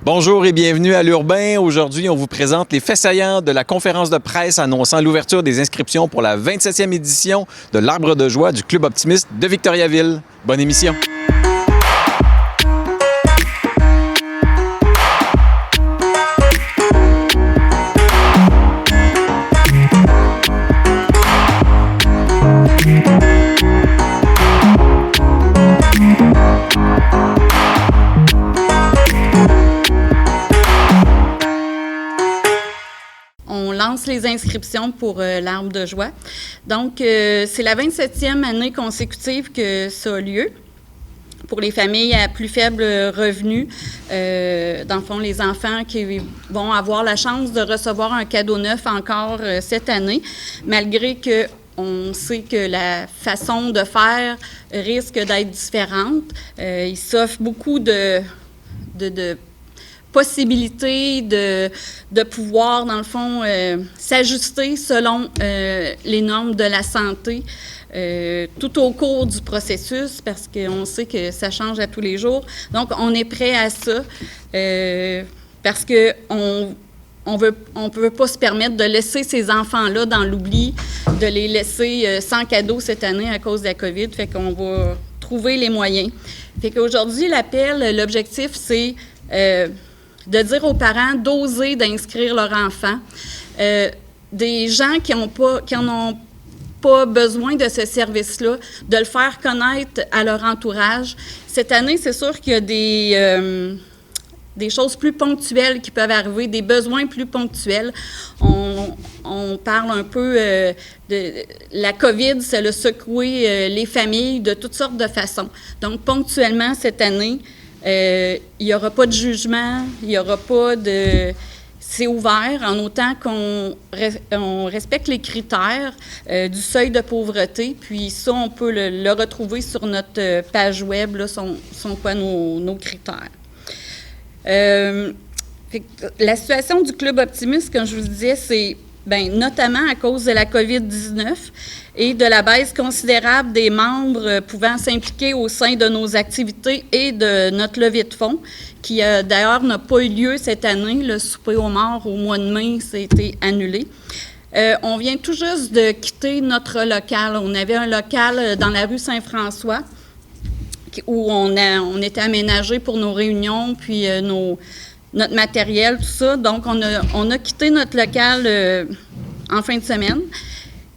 Bonjour et bienvenue à l'Urbain. Aujourd'hui, on vous présente les faits saillants de la conférence de presse annonçant l'ouverture des inscriptions pour la 27e édition de l'Arbre de joie du Club optimiste de Victoriaville. Bonne émission! On lance les inscriptions pour l'Arbre de joie. Donc, c'est la 27e année consécutive que ça a lieu pour les familles à plus faible revenu. Dans le fond, les enfants qui vont avoir la chance de recevoir un cadeau neuf encore cette année, malgré que on sait que la façon de faire risque d'être différente. Il s'offre beaucoup de possibilité de pouvoir, dans le fond, s'ajuster selon les normes de la santé tout au cours du processus, parce qu'on sait que ça change à tous les jours. Donc, on est prêt à ça parce qu'on on peut pas se permettre de laisser ces enfants-là dans l'oubli, de les laisser sans cadeau cette année à cause de la COVID. Fait qu'on va trouver les moyens. Fait qu'aujourd'hui, l'appel, l'objectif, c'est de dire aux parents d'oser d'inscrire leur enfant. Des gens qui n'en ont pas besoin de ce service-là, de le faire connaître à leur entourage. Cette année, c'est sûr qu'il y a des choses plus ponctuelles qui peuvent arriver, des besoins plus ponctuels. On parle un peu de la COVID, ça a secoué les familles de toutes sortes de façons. Donc, ponctuellement, cette année, il n'y aura pas de jugement, il n'y aura pas de... C'est ouvert en autant qu'on respecte les critères du seuil de pauvreté. Puis ça, on peut le retrouver sur notre page web, là, sont quoi nos critères. La situation du Club optimiste, comme je vous disais, c'est notamment à cause de la COVID-19 et de la baisse considérable des membres pouvant s'impliquer au sein de nos activités et de notre levée de fonds, qui d'ailleurs n'a pas eu lieu cette année. Le souper aux morts au mois de mai, ça a été annulé. On vient tout juste de quitter notre local. On avait un local dans la rue Saint-François où on était aménagé pour nos réunions, puis notre matériel, tout ça. Donc, on a quitté notre local en fin de semaine.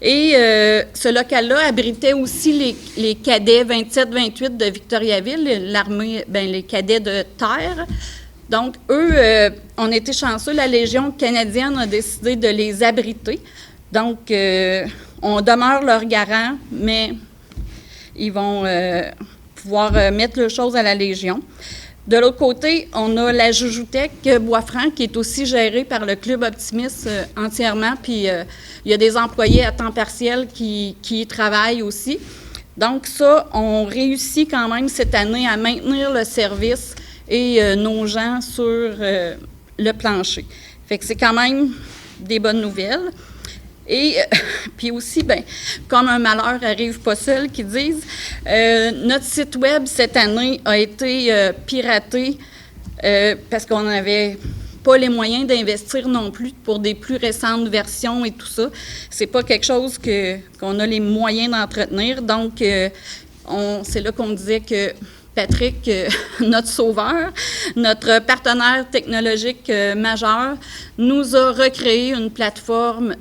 Et ce local-là abritait aussi les cadets 27-28 de Victoriaville, l'armée, les cadets de terre. Donc, eux, on était chanceux. La Légion canadienne a décidé de les abriter. Donc, on demeure leur garant, mais ils vont pouvoir mettre les choses à la Légion. De l'autre côté, on a la Joujoutec Bois-Franc qui est aussi gérée par le Club optimiste entièrement, puis il y a des employés à temps partiel qui y travaillent aussi. Donc ça, on réussit quand même cette année à maintenir le service et nos gens sur le plancher. Fait que c'est quand même des bonnes nouvelles. Et puis aussi, comme un malheur arrive pas seul, qu'ils disent, notre site web cette année a été piraté parce qu'on n'avait pas les moyens d'investir non plus pour des plus récentes versions et tout ça. C'est pas quelque chose qu'on a les moyens d'entretenir. Donc, c'est là qu'on disait que Patrick, notre sauveur, notre partenaire technologique majeur, nous a recréé une plateforme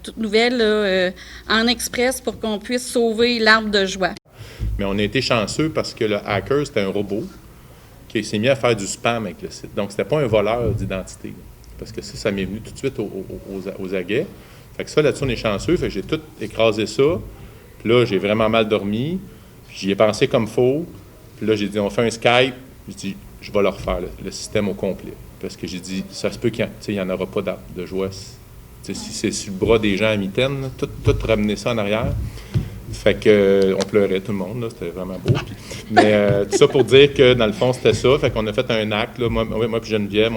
toute nouvelle en express pour qu'on puisse sauver l'Arbre de joie. Mais on a été chanceux parce que le hacker, c'était un robot qui s'est mis à faire du spam avec le site. Donc, c'était pas un voleur d'identité. Parce que ça m'est venu tout de suite aux aguets. Fait que ça, là-dessus, on est chanceux. Fait que j'ai tout écrasé ça. Puis là, j'ai vraiment mal dormi. Puis j'y ai pensé comme faux. Puis là, j'ai dit, on fait un Skype. J'ai dit, je vais le refaire, le système au complet. Parce que j'ai dit, ça se peut qu'il n'y en aura pas d'arbre de joie. Si c'est sur le bras des gens à mitaine, là, tout ramener ça en arrière. Fait que on pleurait tout le monde, là, c'était vraiment beau. Mais tout ça pour dire que, dans le fond, c'était ça. Fait qu'on a fait un acte, là, moi puis Geneviève,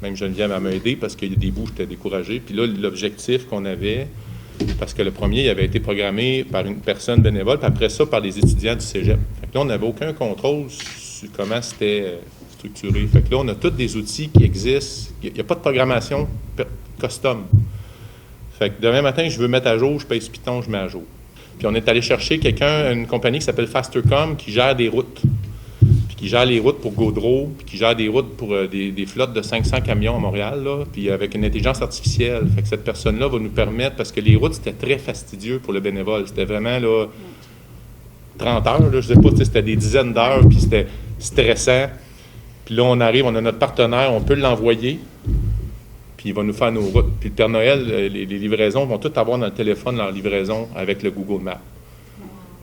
même Geneviève m'a aidé parce qu'il y a des bouts, j'étais découragé. Puis là, l'objectif qu'on avait, parce que le premier, il avait été programmé par une personne bénévole, puis après ça, par les étudiants du cégep. Fait que là, on n'avait aucun contrôle sur comment c'était structuré. Fait que là, on a tous des outils qui existent. Il n'y a pas de programmation custom. Fait que demain matin, je veux mettre à jour, je pèse Python, je mets à jour. Puis on est allé chercher une compagnie qui s'appelle Fastercom, qui gère des routes. Puis qui gère les routes pour Gaudreau, puis qui gère des routes pour des flottes de 500 camions à Montréal, là, puis avec une intelligence artificielle. Fait que cette personne-là va nous permettre, parce que les routes, c'était très fastidieux pour le bénévole. C'était vraiment, là, 30 heures, là, je ne sais pas, c'était des dizaines d'heures, puis c'était stressant. Puis là, on arrive, on a notre partenaire, on peut l'envoyer, puis il va nous faire nos routes. Puis le Père Noël, les livraisons vont toutes avoir dans le téléphone leur livraison avec le Google Maps.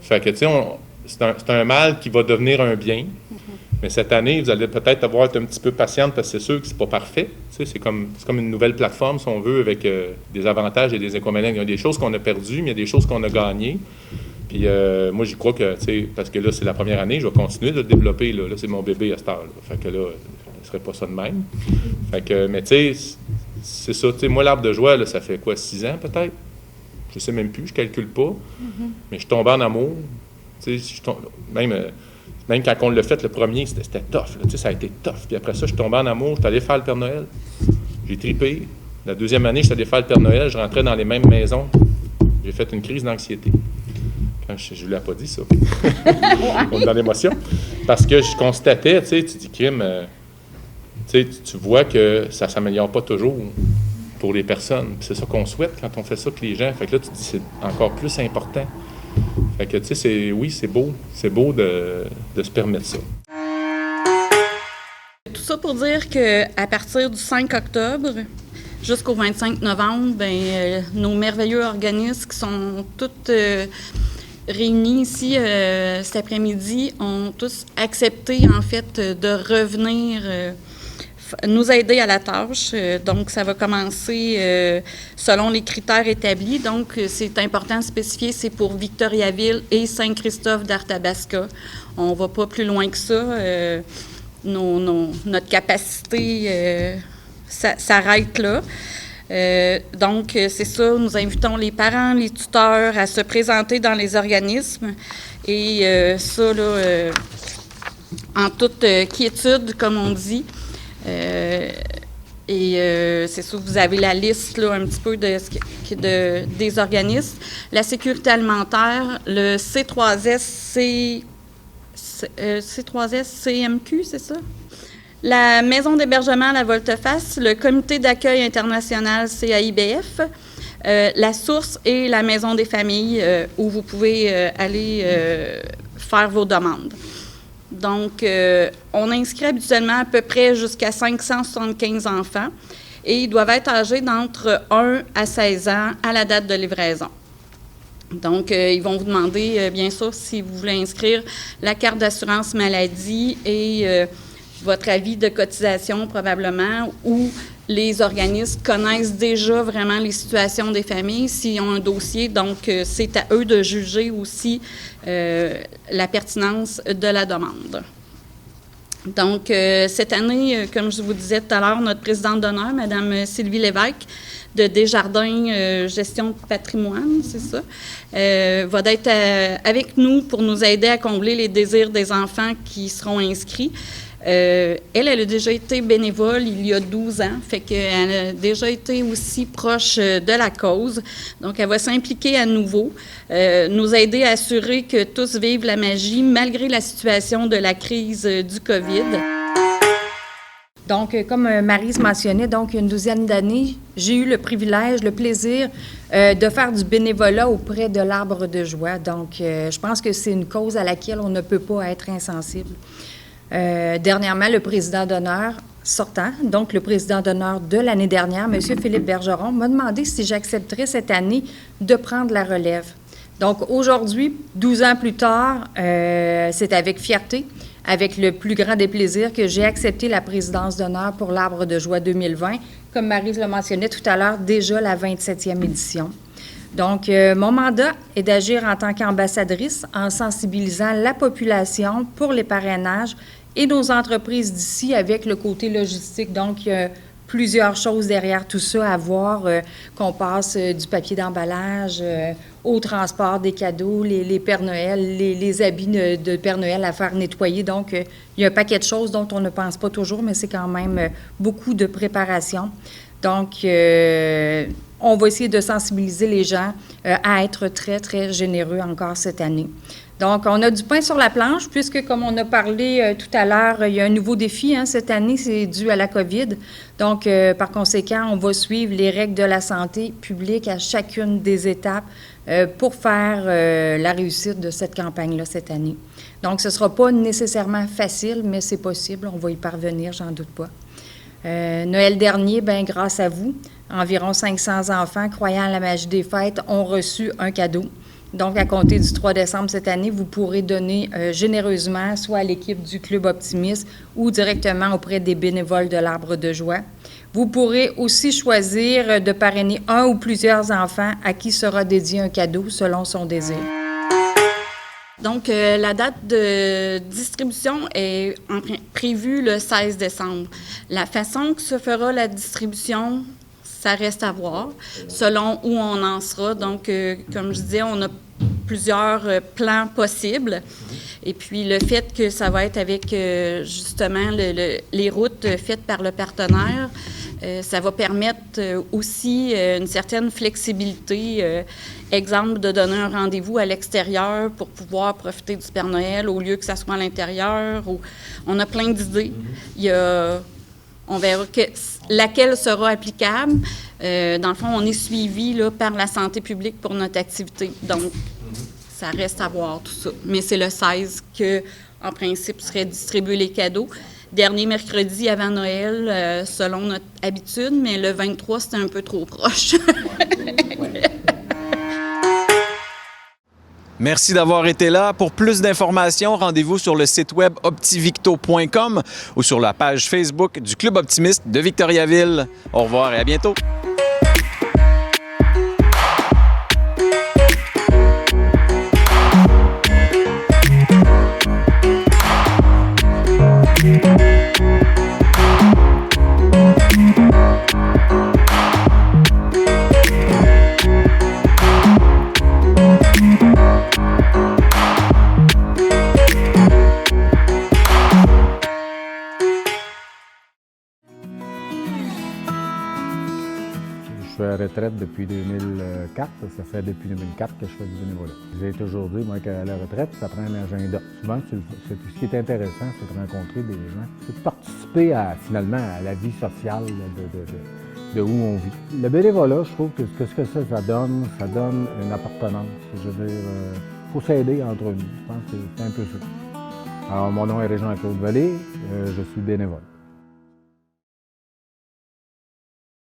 Fait que, tu sais, c'est un mal qui va devenir un bien. Mais cette année, vous allez peut-être devoir être un petit peu patiente parce que c'est sûr que c'est pas parfait. Tu sais, c'est comme une nouvelle plateforme, si on veut, avec des avantages et des inconvénients. Il y a des choses qu'on a perdues, mais il y a des choses qu'on a gagnées. Puis moi, j'y crois que, tu sais, parce que là, c'est la première année, je vais continuer de le développer. Là, c'est mon bébé à cette heure. Fait que là, ce serait pas ça de même. Fait que, mais tu sais, c'est ça. Tu sais, moi, l'arbre de joie, là, ça fait quoi, 6 ans peut-être? Je sais même plus, je calcule pas. Mais je suis tombé en amour. Tu sais, même quand on l'a fait, le premier, c'était tough. Là, ça a été tough. Puis après ça, je suis tombé en amour. Je suis allé faire le Père Noël. J'ai tripé. La deuxième année, je suis allé faire le Père Noël. Je rentrais dans les mêmes maisons. J'ai fait une crise d'anxiété. Quand je ne lui ai pas dit ça. On est dans l'émotion. Parce que je constatais, tu sais, tu dis, Kim, tu vois que ça ne s'améliore pas toujours pour les personnes. Puis c'est ça qu'on souhaite quand on fait ça que les gens. Fait que là, tu te dis, c'est encore plus important. Fait que, tu sais, c'est beau. C'est beau de se permettre ça. Tout ça pour dire qu'à partir du 5 octobre jusqu'au 25 novembre, nos merveilleux organismes qui sont tous réunis ici cet après-midi ont tous accepté, en fait, de revenir nous aider à la tâche. Donc, ça va commencer selon les critères établis. Donc, c'est important de spécifier, c'est pour Victoriaville et Saint-Christophe d'Arthabasca. On ne va pas plus loin que ça. Notre capacité s'arrête là. Donc, c'est ça, nous invitons les parents, les tuteurs à se présenter dans les organismes. Et ça, là, en toute quiétude, comme on dit. C'est sûr, vous avez la liste là, un petit peu des organismes. La sécurité alimentaire, le C3S CMQ, c'est ça? La maison d'hébergement La Volte-Face, le comité d'accueil international CAIBF, la source et la maison des familles où vous pouvez aller faire vos demandes. Donc, on inscrit habituellement à peu près jusqu'à 575 enfants et ils doivent être âgés d'entre 1 à 16 ans à la date de livraison. Donc, ils vont vous demander, bien sûr, si vous voulez inscrire la carte d'assurance maladie et votre avis de cotisation probablement, ou les organismes connaissent déjà vraiment les situations des familles s'ils ont un dossier. Donc, c'est à eux de juger aussi la pertinence de la demande. Donc, cette année, comme je vous disais tout à l'heure, notre présidente d'honneur, Mme Sylvie Lévesque, de Desjardins Gestion de patrimoine, c'est ça, va être avec nous pour nous aider à combler les désirs des enfants qui seront inscrits. Elle a déjà été bénévole il y a 12 ans, fait qu'elle a déjà été aussi proche de la cause. Donc, elle va s'impliquer à nouveau, nous aider à assurer que tous vivent la magie malgré la situation de la crise du COVID. Donc, comme Maryse mentionnait, donc il y a une douzaine d'années, j'ai eu le privilège, le plaisir de faire du bénévolat auprès de l'Arbre de Joie. Donc, je pense que c'est une cause à laquelle on ne peut pas être insensible. Dernièrement, le président d'honneur sortant, donc le président d'honneur de l'année dernière, M. Philippe Bergeron, m'a demandé si j'accepterais cette année de prendre la relève. Donc aujourd'hui, 12 ans plus tard, c'est avec fierté, avec le plus grand des plaisirs que j'ai accepté la présidence d'honneur pour l'Arbre de Joie 2020. Comme Maryse le mentionnait tout à l'heure, déjà la 27e édition. Donc, mon mandat est d'agir en tant qu'ambassadrice en sensibilisant la population pour les parrainages et nos entreprises d'ici avec le côté logistique. Donc, il y a plusieurs choses derrière tout ça à voir, qu'on passe du papier d'emballage au transport des cadeaux, les Pères Noël, les habits de Père Noël à faire nettoyer. Donc, il y a un paquet de choses dont on ne pense pas toujours, mais c'est quand même beaucoup de préparation. Donc, on va essayer de sensibiliser les gens à être très, très généreux encore cette année. Donc, on a du pain sur la planche, puisque, comme on a parlé tout à l'heure, il y a un nouveau défi cette année, c'est dû à la COVID. Donc, par conséquent, on va suivre les règles de la santé publique à chacune des étapes pour faire la réussite de cette campagne-là cette année. Donc, ce ne sera pas nécessairement facile, mais c'est possible, on va y parvenir, j'en doute pas. Noël dernier, bien, grâce à vous, environ 500 enfants croyant à la magie des fêtes ont reçu un cadeau. Donc, à compter du 3 décembre cette année, vous pourrez donner généreusement, soit à l'équipe du Club Optimiste ou directement auprès des bénévoles de l'Arbre de Joie. Vous pourrez aussi choisir de parrainer un ou plusieurs enfants à qui sera dédié un cadeau selon son désir. Donc, la date de distribution est prévue le 16 décembre. La façon que se fera la distribution, ça reste à voir, selon où on en sera. Donc, comme je disais, on a plusieurs plans possibles. Et puis, le fait que ça va être avec, justement, les routes faites par le partenaire, ça va permettre aussi une certaine flexibilité. Exemple, de donner un rendez-vous à l'extérieur pour pouvoir profiter du Père Noël au lieu que ça soit à l'intérieur. On a plein d'idées. On verra laquelle sera applicable. Dans le fond, on est suivi là, par la santé publique pour notre activité. Donc, ça reste à voir tout ça. Mais c'est le 16 que, en principe, seraient distribués les cadeaux. Dernier mercredi avant Noël, selon notre habitude, mais le 23, c'était un peu trop proche. Merci d'avoir été là. Pour plus d'informations, rendez-vous sur le site web optivicto.com ou sur la page Facebook du Club Optimiste de Victoriaville. Au revoir et à bientôt. Je suis à la retraite depuis 2004. Ça fait depuis 2004 que je fais du bénévolat. J'ai été aujourd'hui, moi, qu'à la retraite, ça prend un agenda. Souvent, ce qui est intéressant, c'est de rencontrer des gens. C'est de participer finalement à la vie sociale de où on vit. Le bénévolat, je trouve que ce que ça donne une appartenance. Je veux dire, il faut s'aider entre nous. Je pense que c'est un peu ça. Alors, mon nom est Régent Claude Vallée, je suis bénévole.